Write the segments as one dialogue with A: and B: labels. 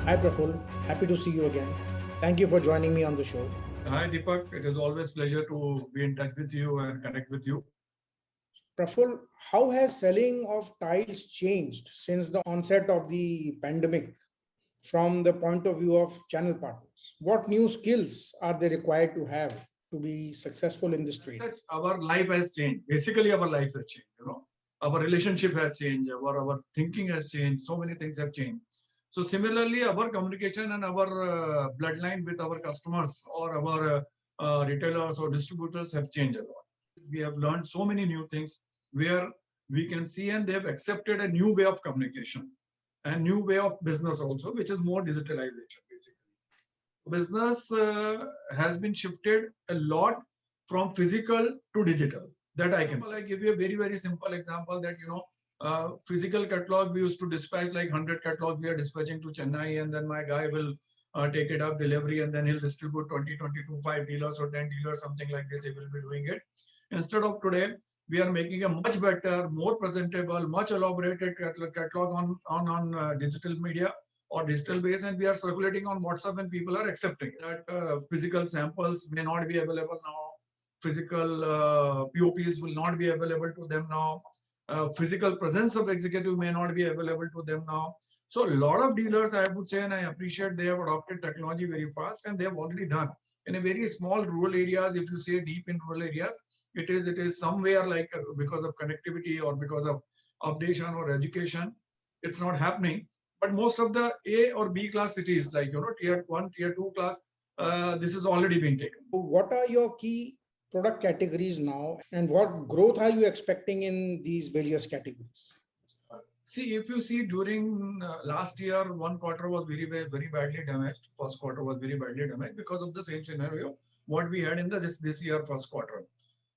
A: Hi Praful, happy to see you again. Thank you for joining me on the show.
B: Hi Deepak, it is always pleasure to be in touch with you and connect with you.
A: Praful, how has selling of tiles changed since the onset of the pandemic from the point of view of channel partners? What new skills are they required to have to be successful in this
B: As
A: trade?
B: such, our life has changed. Basically, our lives have changed. Our relationship has changed. Our thinking has changed. So many things have changed. So similarly, our communication and our bloodline with our customers or our retailers or distributors have changed a lot. We have learned so many new things where we can see and they have accepted a new way of communication and new way of business also, which is more digitalization basically. Business has been shifted a lot from physical to digital. That I can. I give you a very simple example that physical catalog we used to dispatch like 100 catalogs we are dispatching to Chennai, and then my guy will take it up delivery, and then he'll distribute 20, 22, 5 dealers or 10 dealers, something like this. He will be doing it. Instead of today, we are making a much better, more presentable, much elaborated catalog on digital media or digital base, and we are circulating on WhatsApp, and people are accepting that physical samples may not be available now. Physical POPs will not be available to them now. Physical presence of executive may not be available to them now. So a lot of dealers, I would say, and I appreciate, they have adopted technology very fast, and they have already done in a very small rural areas. If you say deep in rural areas, it is somewhere like because of connectivity or because of updation or education, it's not happening. But most of the A or B class cities, like tier one, tier two class, this is already being taken.
A: What are your key product categories now, and what growth are you expecting in these various categories?
B: See, if you see during last year, one quarter was very badly damaged. First quarter was very badly damaged because of the same scenario what we had in the this year first quarter.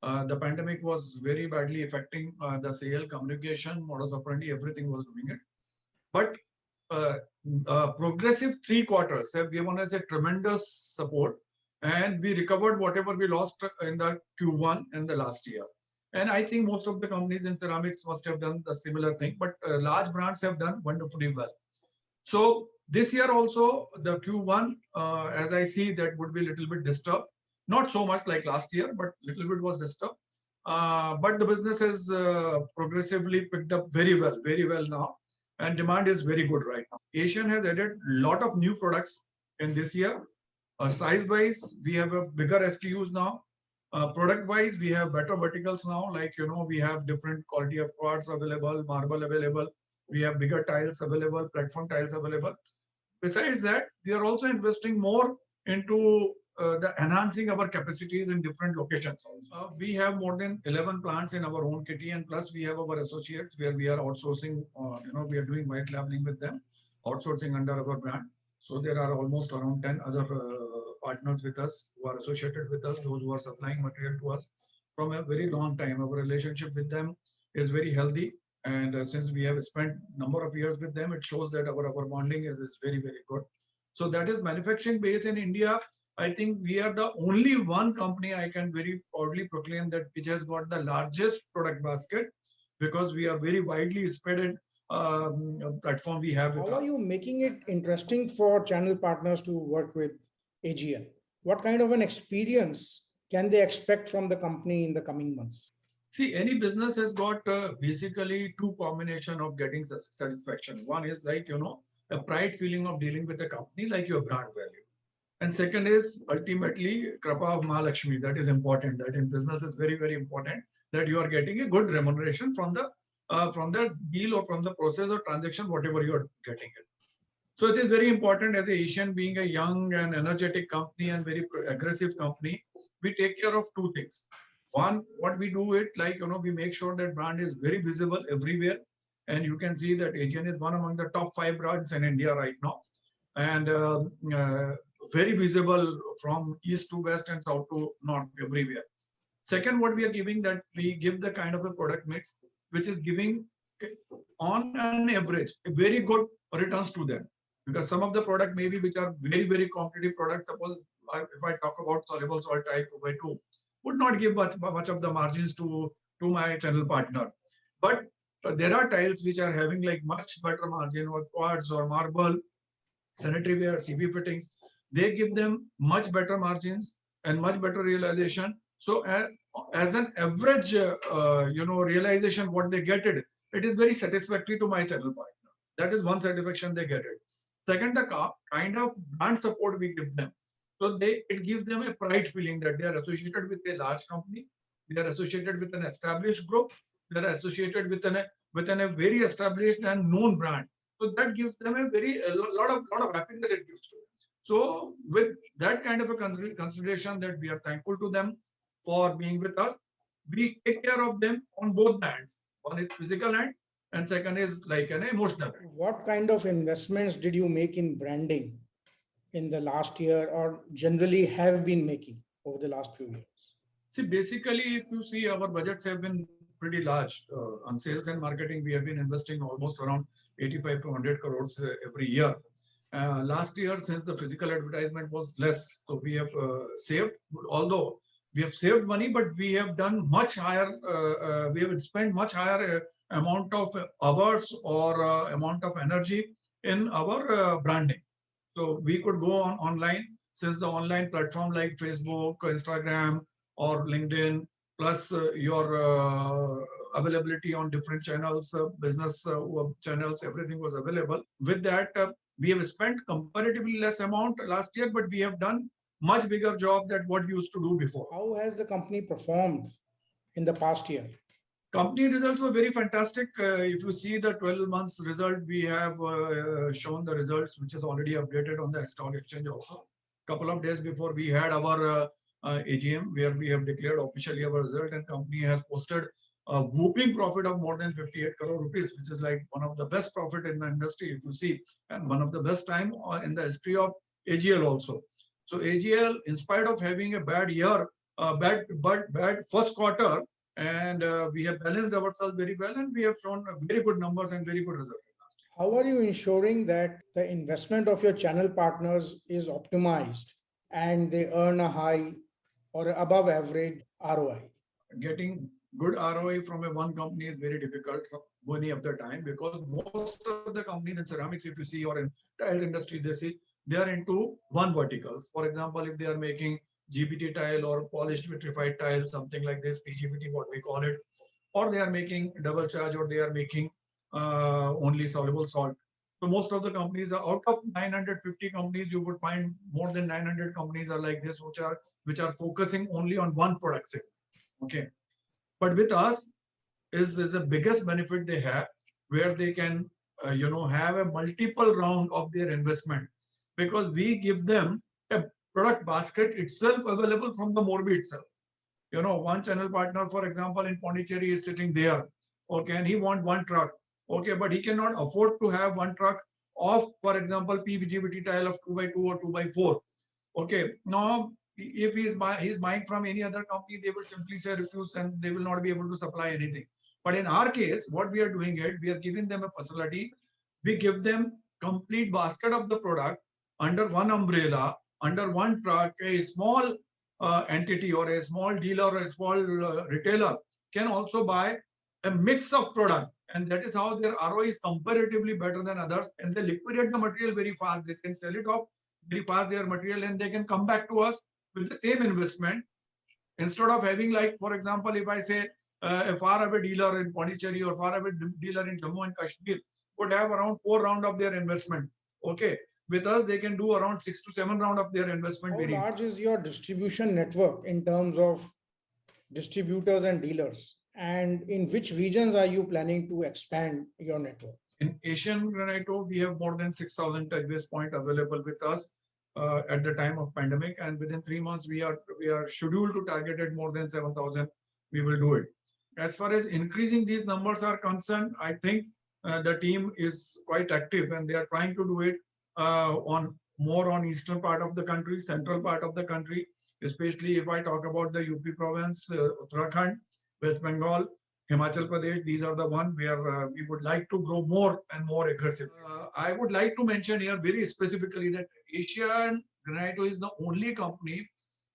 B: The pandemic was very badly affecting the sale, communication, modus operandi, everything was doing it. But uh, progressive 3 quarters have given us a tremendous support, and we recovered whatever we lost in the Q1 in the last year. And I think most of the companies in ceramics must have done the similar thing, but large brands have done wonderfully well. So this year also, the Q1, as I see, that would be a little bit disturbed. Not so much like last year, but little bit was disturbed. But the business has progressively picked up very well now, and demand is very good right now. Asian has added a lot of new products in this year. Size-wise, we have a bigger SKUs now. Product-wise, we have better verticals now. Like we have different quality of quartz available, marble available. We have bigger tiles available, platform tiles available. Besides that, we are also investing more into the enhancing our capacities in different locations. We have more than 11 plants in our own kitty, and plus we have our associates where we are outsourcing. We are doing white labeling with them, outsourcing under our brand. So there are almost around 10 other partners with us who are associated with us, those who are supplying material to us from a very long time. Our relationship with them is very healthy, and since we have spent number of years with them, it shows that our bonding is very good. So that is manufacturing base in India. I think we are the only one company, I can very proudly proclaim, that which has got the largest product basket, because we are very widely spread platform we have with
A: How are
B: us.
A: you making it interesting for channel partners to work with AGL? What kind of an experience can they expect from the company in the coming months?
B: See, any business has got basically two combination of getting satisfaction. One is like, a pride feeling of dealing with a company like your brand value. And second is ultimately Krapa of Mahalakshmi. That is important. That in business is very important that you are getting a good remuneration from the deal or from the process or transaction, whatever you are getting it. So it is very important as a Asian, being a young and energetic company and very aggressive company, we take care of two things. One, what we do it like, we make sure that brand is very visible everywhere. And you can see that Asian is one among the top 5 brands in India right now. And very visible from east to west and south to north everywhere. Second, what we are giving, that we give the kind of a product mix which is giving on an average a very good returns to them, because some of the product maybe which are very competitive products, suppose if I talk about soluble salt tile 2x2, would not give much of the margins to my channel partner. But there are tiles which are having like much better margin, or quartz or marble, sanitary ware, CP fittings, they give them much better margins and much better realization. So as an average, realization, what they get it is very satisfactory to my channel partner. That is one satisfaction they get it. Second, the kind of brand support we give them. So it gives them a pride feeling that they are associated with a large company, they are associated with an established group, they are associated with a very established and known brand. So that gives them a lot of happiness it gives to them. So with that kind of a consideration that we are thankful to them for being with us, we take care of them on both the ends. One is physical end and second is like an emotional end.
A: What kind of investments did you make in branding in the last year or generally have been making over the last few years?
B: See, basically, if you see, our budgets have been pretty large. On sales and marketing, we have been investing almost around 85 to 100 crores every year. Last year, since the physical advertisement was less, so we have saved, although we have saved money, but we have done much higher, we have spent much higher amount of hours or amount of energy in our branding. So we could go on online, since the online platform like Facebook, Instagram, or LinkedIn, plus your availability on different channels, business channels, everything was available. With that, we have spent comparatively less amount last year, but we have done much bigger job than what we used to do before.
A: How has the company performed in the past year?
B: Company results were very fantastic. If you see the 12 months result, we have shown the results, which is already updated on the stock exchange also. Couple of days before we had our AGM, where we have declared officially our result, and company has posted a whooping profit of more than 58 crore rupees, which is like one of the best profit in the industry, if you see, and one of the best time in the history of AGL also. So AGL, in spite of having a bad year, bad first quarter, and we have balanced ourselves very well, and we have shown very good numbers and very good results.
A: How are you ensuring that the investment of your channel partners is optimized and they earn a high or above average ROI?
B: Getting good ROI from a one company is very difficult many of the time, because most of the companies in ceramics, if you see, or in tile industry, they are into one vertical. For example, if they are making GPT tile or polished vitrified tile, something like this, PGVT, what we call it, or they are making double charge, or they are making only soluble salt. So most of the companies are, out of 950 companies, you would find more than 900 companies are like this, which are focusing only on one product segment. Okay, but with us is the biggest benefit they have, where they can have a multiple round of their investment, because we give them a product basket itself available from the Morbi itself. One channel partner, for example, in Pondicherry is sitting there. Okay, and he want one truck. Okay, but he cannot afford to have one truck of, for example, PVGVT tile of 2x2 or 2x4. Okay, now if he's buying from any other company, they will simply say refuse, and they will not be able to supply anything. But in our case, what we are doing it, we are giving them a facility. We give them complete basket of the product under one umbrella, under one truck. A small entity or a small dealer or a small retailer can also buy a mix of product, and that is how their ROI is comparatively better than others, and they liquidate the material very fast. They can sell it off very fast, their material, and they can come back to us with the same investment, instead of having, like, for example, if I say a far away dealer in Pondicherry or far away dealer in Jammu and Kashmir would have around 4 round of their investment. Okay, with us they can do around 6 to 7 round of their investment.
A: How large is your distribution network in terms of distributors and dealers, and in which regions are you planning to expand your network?
B: In Asian Granito, we have more than 6,000 touch-base point available with us at the time of pandemic, and within 3 months we are scheduled to target at more than 7,000. We will do it. As far as increasing these numbers are concerned, I think the team is quite active, and they are trying to do it more on eastern part of the country, central part of the country, especially if I talk about the UP province, Uttarakhand, West Bengal, Himachal Pradesh. These are the one where we would like to grow more and more aggressively. I would like to mention here very specifically that Asian Granito is the only company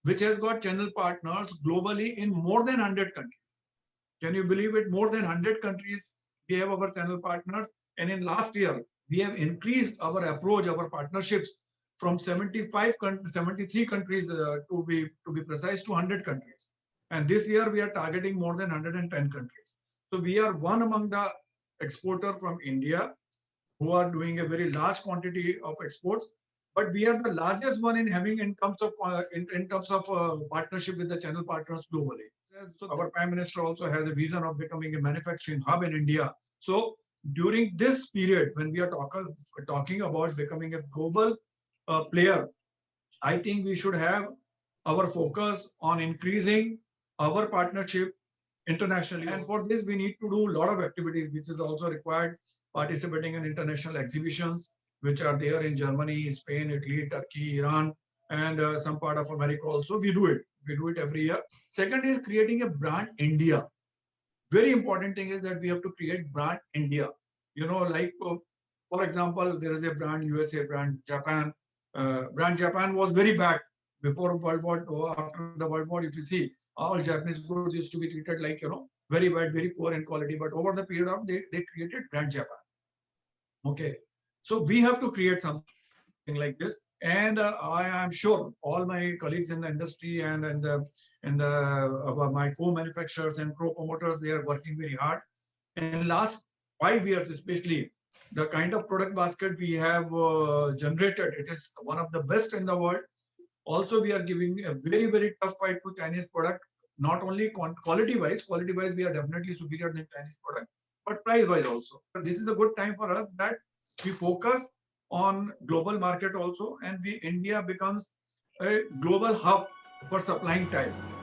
B: which has got channel partners globally in more than 100 countries. Can you believe it? More than 100 countries we have our channel partners, and in last year we have increased our approach, our partnerships from 73 countries to be precise to 100 countries. And this year we are targeting more than 110 countries. So we are one among the exporter from India who are doing a very large quantity of exports. But we are the largest one in having in terms of partnership with the channel partners globally. So our Prime Minister also has a vision of becoming a manufacturing hub in India. So during this period, when we are talking about becoming a global player, I think we should have our focus on increasing our partnership internationally. And for this, we need to do a lot of activities, which is also required participating in international exhibitions, which are there in Germany, Spain, Italy, Turkey, Iran, and some part of America also. We do it. We do it every year. Second is creating a brand India. Very important thing is that we have to create brand India. You know, like for example, there is a brand USA, brand Japan. Brand Japan was very bad before World War II. After the World War, if you see, all Japanese goods used to be treated like, very bad, very poor in quality. But over the period of they created brand Japan. Okay, so we have to create something like this, and I am sure all my colleagues in the industry and my co-manufacturers and co-promoters, they are working very hard. In last 5 years, especially, the kind of product basket we have generated, it is one of the best in the world. Also, we are giving a very tough fight to Chinese product. Not only quality wise, we are definitely superior than Chinese product, but price wise also. But this is a good time for us that we focus on global market also, and India becomes a global hub for supplying tiles.